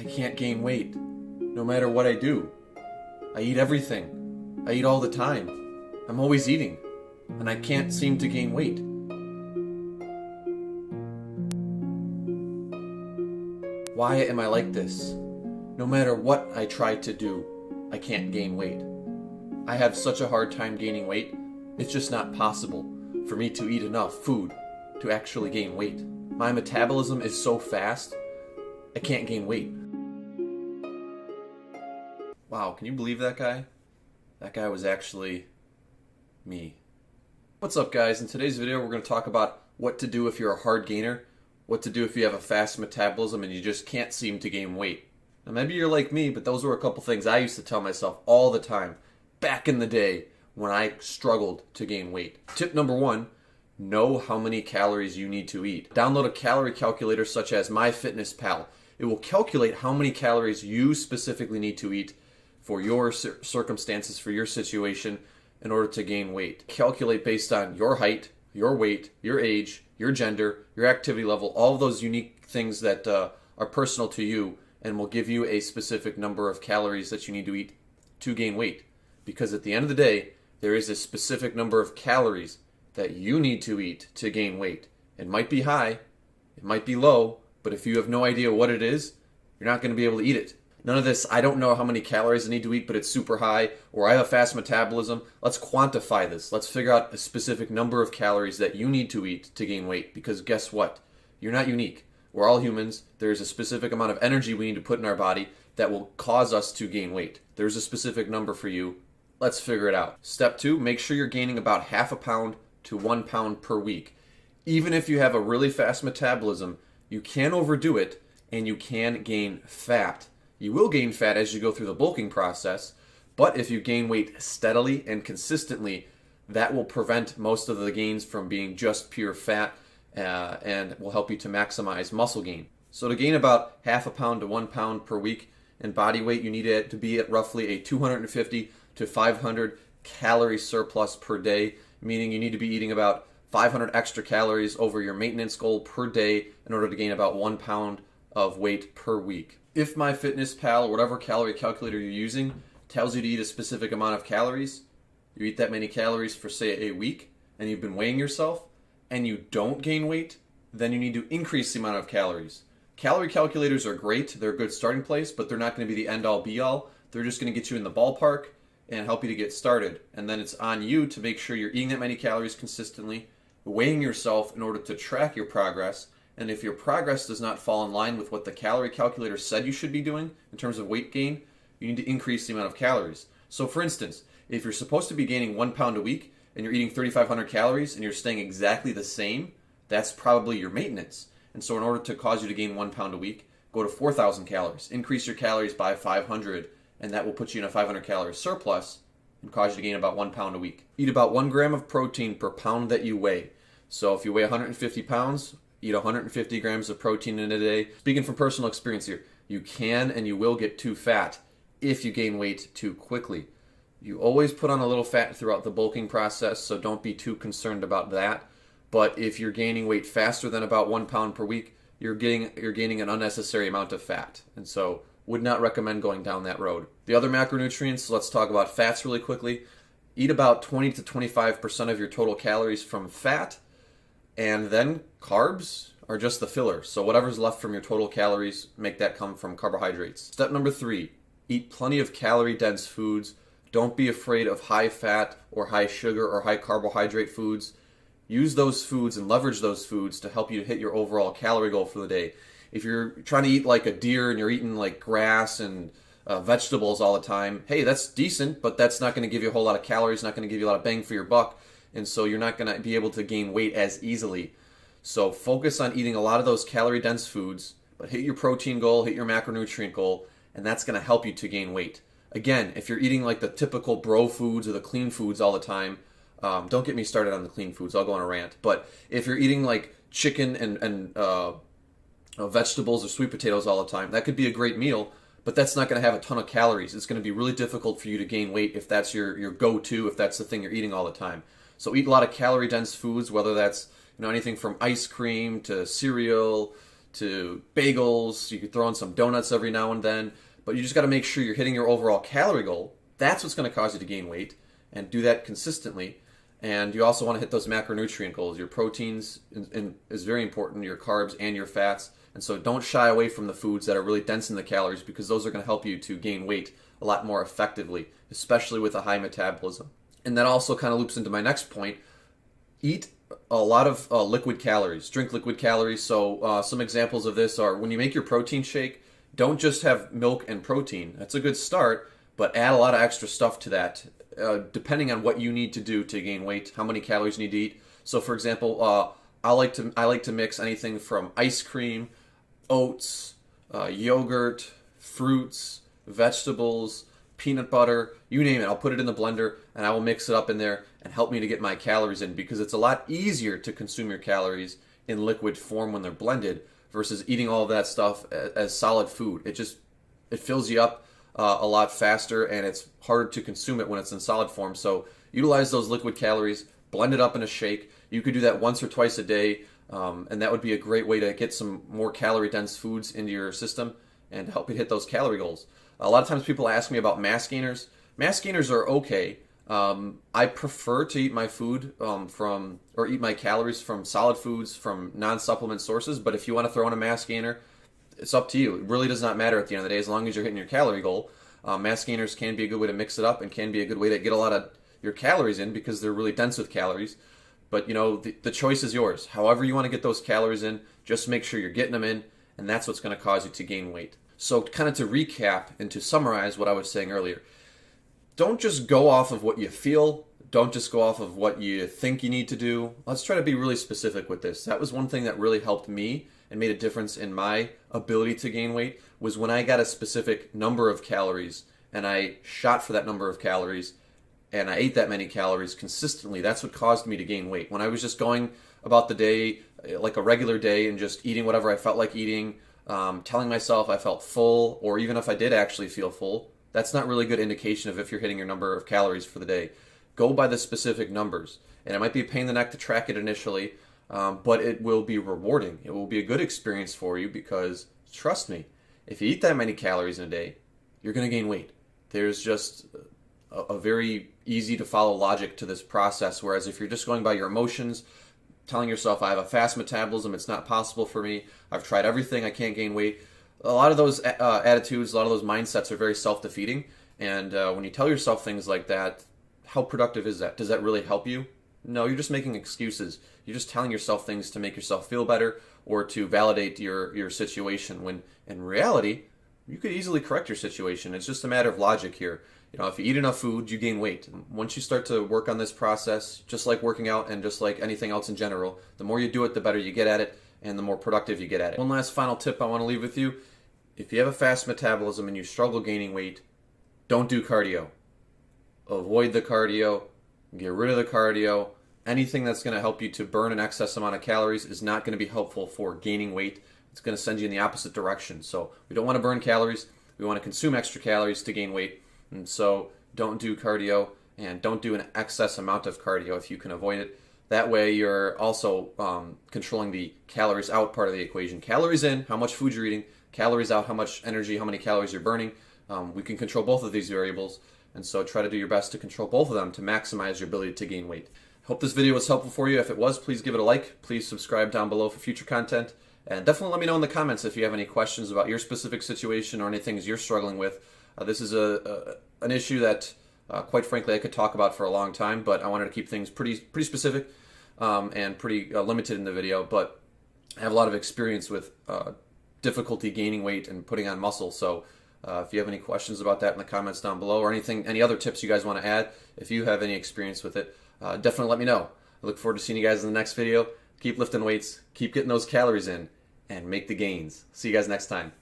can't gain weight, no matter what I do. I eat everything. I eat all the time. I'm always eating, and I can't seem to gain weight. Why am I like this? No matter what I try to do, I can't gain weight. I have such a hard time gaining weight, it's just not possible for me to eat enough food to actually gain weight. My metabolism is so fast, I can't gain weight. Wow, can you believe that guy? That guy was actually me. What's up, guys? In today's video, we're going to talk about what to do if you're a hard gainer, what to do if you have a fast metabolism and you just can't seem to gain weight. Now, maybe you're like me, but those were a couple things I used to tell myself all the time back in the day when I struggled to gain weight. Tip number 1, know how many calories you need to eat. Download a calorie calculator such as MyFitnessPal. It will calculate how many calories you specifically need to eat for your circumstances, for your situation, in order to gain weight. Calculate based on your height, your weight, your age, your gender, your activity level, all of those unique things that are personal to you, and will give you a specific number of calories that you need to eat to gain weight. Because at the end of the day, there is a specific number of calories that you need to eat to gain weight. It might be high, it might be low, but if you have no idea what it is, you're not going to be able to eat it. None of this, I don't know how many calories I need to eat, but it's super high, or I have a fast metabolism. Let's quantify this. Let's figure out a specific number of calories that you need to eat to gain weight, because guess what? You're not unique. We're all humans. There's a specific amount of energy we need to put in our body that will cause us to gain weight. There's a specific number for you. Let's figure it out. Step 2, make sure you're gaining about half a pound to 1 pound per week. Even if you have a really fast metabolism, you can overdo it and you can gain fat. You will gain fat as you go through the bulking process, but if you gain weight steadily and consistently, that will prevent most of the gains from being just pure fat and will help you to maximize muscle gain. So to gain about half a pound to 1 pound per week in body weight, you need it to be at roughly a 250 to 500 calorie surplus per day, meaning you need to be eating about 500 extra calories over your maintenance goal per day in order to gain about 1 pound of weight per week. If MyFitnessPal or whatever calorie calculator you're using tells you to eat a specific amount of calories, you eat that many calories for say a week, and you've been weighing yourself, and you don't gain weight, then you need to increase the amount of calories. Calorie calculators are great, they're a good starting place, but they're not going to be the end-all be-all. They're just going to get you in the ballpark and help you to get started. And then it's on you to make sure you're eating that many calories consistently, weighing yourself in order to track your progress. And if your progress does not fall in line with what the calorie calculator said you should be doing in terms of weight gain, you need to increase the amount of calories. So for instance, if you're supposed to be gaining 1 pound a week and you're eating 3,500 calories and you're staying exactly the same, that's probably your maintenance. And so in order to cause you to gain 1 pound a week, go to 4,000 calories. Increase your calories by 500, and that will put you in a 500 calorie surplus and cause you to gain about 1 pound a week. Eat about 1 gram of protein per pound that you weigh. So if you weigh 150 pounds, eat 150 grams of protein in a day. Speaking from personal experience here, you can and you will get too fat if you gain weight too quickly. You always put on a little fat throughout the bulking process, so don't be too concerned about that. But if you're gaining weight faster than about 1 pound per week, you're gaining an unnecessary amount of fat. And so would not recommend going down that road. The other macronutrients, let's talk about fats really quickly. Eat about 20 to 25% of your total calories from fat, and then carbs are just the filler. So whatever's left from your total calories, make that come from carbohydrates. Step number 3, eat plenty of calorie-dense foods. Don't be afraid of high fat or high sugar or high carbohydrate foods. Use those foods and leverage those foods to help you hit your overall calorie goal for the day. If you're trying to eat like a deer and you're eating like grass and vegetables all the time, hey, that's decent, but that's not going to give you a whole lot of calories, not going to give you a lot of bang for your buck. And so you're not going to be able to gain weight as easily. So focus on eating a lot of those calorie-dense foods, but hit your protein goal, hit your macronutrient goal, and that's going to help you to gain weight. Again, if you're eating like the typical bro foods or the clean foods all the time, don't get me started on the clean foods, I'll go on a rant. But if you're eating like chicken and vegetables or sweet potatoes all the time, that could be a great meal, but that's not going to have a ton of calories. It's going to be really difficult for you to gain weight if that's your go-to, if that's the thing you're eating all the time. So eat a lot of calorie-dense foods, whether that's anything from ice cream to cereal to bagels. You could throw in some donuts every now and then, but you just got to make sure you're hitting your overall calorie goal. That's what's going to cause you to gain weight, and do that consistently. And you also want to hit those macronutrient goals. Your proteins is very important, your carbs and your fats. And so don't shy away from the foods that are really dense in the calories, because those are going to help you to gain weight a lot more effectively, especially with a high metabolism. And that also kind of loops into my next point. Eat a lot of liquid calories. Drink liquid calories. So some examples of this are when you make your protein shake, don't just have milk and protein. That's a good start, but add a lot of extra stuff to that, depending on what you need to do to gain weight, how many calories you need to eat. So for example, I like to mix anything from ice cream, oats, yogurt, fruits, vegetables, peanut butter, you name it. I'll put it in the blender and I will mix it up in there and help me to get my calories in, because it's a lot easier to consume your calories in liquid form when they're blended versus eating all of that stuff as solid food. It fills you up a lot faster, and it's harder to consume it when it's in solid form. So utilize those liquid calories, blend it up in a shake. You could do that once or twice a day, and that would be a great way to get some more calorie-dense foods into your system and help you hit those calorie goals. A lot of times people ask me about mass gainers. Mass gainers are okay. I prefer to eat my food eat my calories from solid foods, from non-supplement sources, but if you want to throw in a mass gainer, it's up to you. It really does not matter at the end of the day, as long as you're hitting your calorie goal. Mass gainers can be a good way to mix it up, and can be a good way to get a lot of your calories in, because they're really dense with calories. But the choice is yours. However you want to get those calories in, just make sure you're getting them in, and that's what's going to cause you to gain weight. So kind of to recap and to summarize what I was saying earlier, don't just go off of what you feel. Don't just go off of what you think you need to do. Let's try to be really specific with this. That was one thing that really helped me and made a difference in my ability to gain weight, was when I got a specific number of calories and I shot for that number of calories and I ate that many calories consistently. That's what caused me to gain weight. When I was just going about the day like a regular day and just eating whatever I felt like eating, telling myself I felt full, or even if I did actually feel full, that's not really a good indication of if you're hitting your number of calories for the day. Go by the specific numbers. And it might be a pain in the neck to track it initially, but it will be rewarding. It will be a good experience for you, because trust me, if you eat that many calories in a day, you're going to gain weight. There's just a very easy to follow logic to this process, whereas if you're just going by your emotions, telling yourself I have a fast metabolism, it's not possible for me, I've tried everything, I can't gain weight, a lot of those attitudes, a lot of those mindsets are very self-defeating. And when you tell yourself things like that, how productive is that? Does that really help you? No, you're just making excuses. You're just telling yourself things to make yourself feel better or to validate your situation, when in reality, you could easily correct your situation. It's just a matter of logic here. If you eat enough food, you gain weight. And once you start to work on this process, just like working out and just like anything else in general, the more you do it, the better you get at it and the more productive you get at it. One last final tip I want to leave with you. If you have a fast metabolism and you struggle gaining weight, don't do cardio. Avoid the cardio. Get rid of the cardio. Anything that's going to help you to burn an excess amount of calories is not going to be helpful for gaining weight. It's going to send you in the opposite direction. So we don't want to burn calories. We want to consume extra calories to gain weight. And so don't do cardio, and don't do an excess amount of cardio if you can avoid it. That way you're also controlling the calories out part of the equation. Calories in, how much food you're eating. Calories out, how much energy, how many calories you're burning. We can control both of these variables. And so try to do your best to control both of them to maximize your ability to gain weight. Hope this video was helpful for you. If it was, please give it a like. Please subscribe down below for future content. And definitely let me know in the comments if you have any questions about your specific situation or any things you're struggling with. This is an issue that, quite frankly, I could talk about for a long time, but I wanted to keep things pretty specific and pretty limited in the video. But I have a lot of experience with difficulty gaining weight and putting on muscle. So if you have any questions about that in the comments down below, or any other tips you guys want to add, if you have any experience with it, definitely let me know. I look forward to seeing you guys in the next video. Keep lifting weights, keep getting those calories in, and make the gains. See you guys next time.